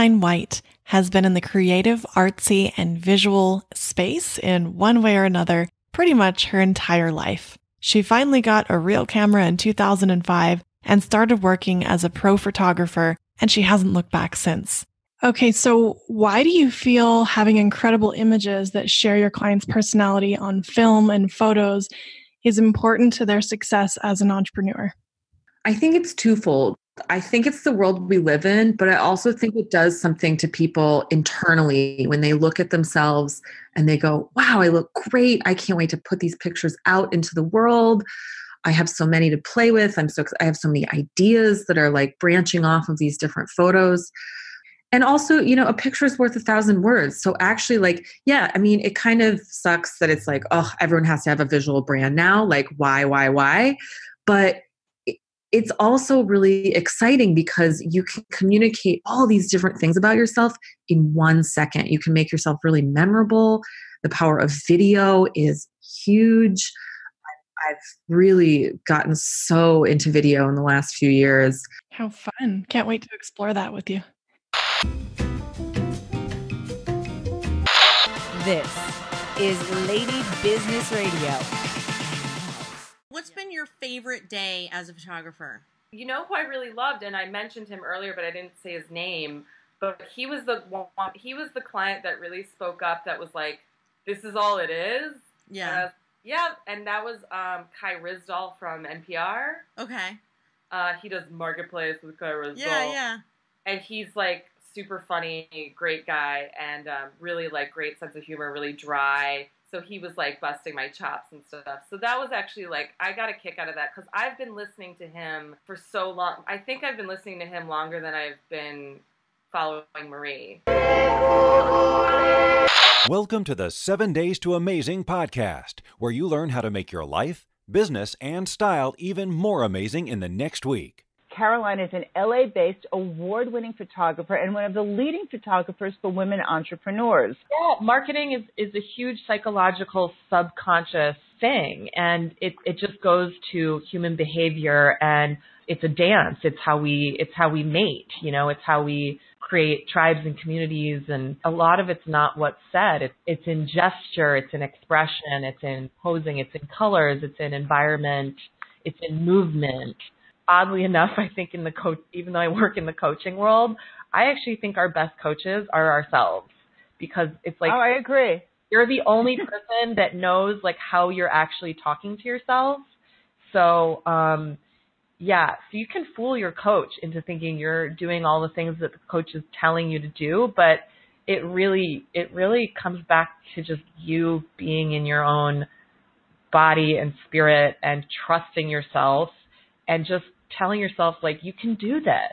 Caroline White has been in the creative, artsy, and visual space in one way or another pretty much her entire life. She finally got a real camera in 2005 and started working as a pro photographer, and she hasn't looked back since. Okay, so why do you feel having incredible images that share your client's personality on film and photos is important to their success as an entrepreneur? I think it's twofold. I think it's the world we live in, but I also think it does something to people internally when they look at themselves and they go, wow, I look great. I can't wait to put these pictures out into the world. I have so many to play with. I have so many ideas that are like branching off of these different photos. And also, a picture is worth 1,000 words. So actually, it kind of sucks that it's like, oh, everyone has to have a visual brand now. Like, why? But it's also really exciting because you can communicate all these different things about yourself in 1 second. You can make yourself really memorable. The power of video is huge. I've really gotten so into video in the last few years. How fun. Can't wait to explore that with you. This is Lady Business Radio. What's been your favorite day as a photographer? You know who I really loved, and I mentioned him earlier, but I didn't say his name. But he was the client that really spoke up. That was like, "This is all it is." Yeah. And that was Kai Rizdal from NPR. Okay. He does Marketplace with Kai Rizdal. Yeah. And he's like super funny, great guy, and really like great sense of humor, really dry. So he was like busting my chops and stuff. So that was actually like, I got a kick out of that because I've been listening to him for so long. I think I've been listening to him longer than I've been following Marie. Welcome to the 7 Days to Amazing podcast, where you learn how to make your life, business, and style even more amazing in the next week. Caroline is an LA-based award-winning photographer and one of the leading photographers for women entrepreneurs. Yeah, marketing is a huge psychological subconscious thing, and it just goes to human behavior, and it's a dance. It's how we mate, it's how we create tribes and communities, and a lot of it's not what's said. It's in gesture, it's in expression, it's in posing, it's in colors, it's in environment, it's in movement. Oddly enough, I think even though I work in the coaching world, I actually think our best coaches are ourselves, because it's like, oh, I agree. You're the only person that knows like how you're actually talking to yourself. So, so you can fool your coach into thinking you're doing all the things that the coach is telling you to do, but it really comes back to just you being in your own body and spirit and trusting yourself and just telling yourself, like, you can do this.